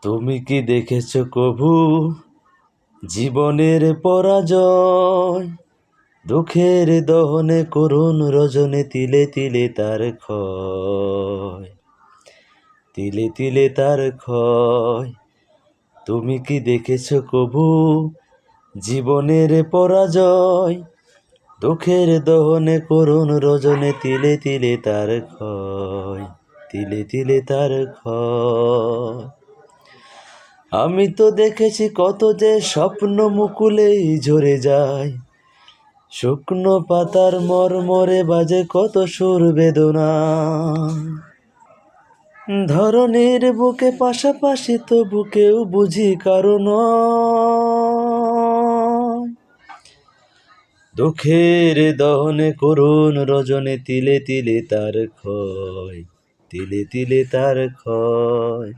তুমি কি দেখেছো কভু জীবনের পরাজয়? দুঃখের দহনে করুণ রজনে তিলে তিলে তার ক্ষয়, তিলে তিলে তার ক্ষয়। তুমি কি দেখেছো কভু জীবনের পরাজয়? দুঃখের দহনে করুণ রজনে তিলে তিলে তার ক্ষয়, তিলে তিলে তার ক্ষয়। আমি তো দেখেছি কত যে স্বপ্ন মুকুলেই ঝরে যায়, শুকনো পাতার মরমরে বাজে কত সুর বেদনা। ধরনের বুকে পাশাপাশি তো বুকেও বুঝি কারণ দুঃখের দহনে করুণ রজনে তিলে তিলে তার ক্ষয়, তিলে তিলে তার ক্ষয়।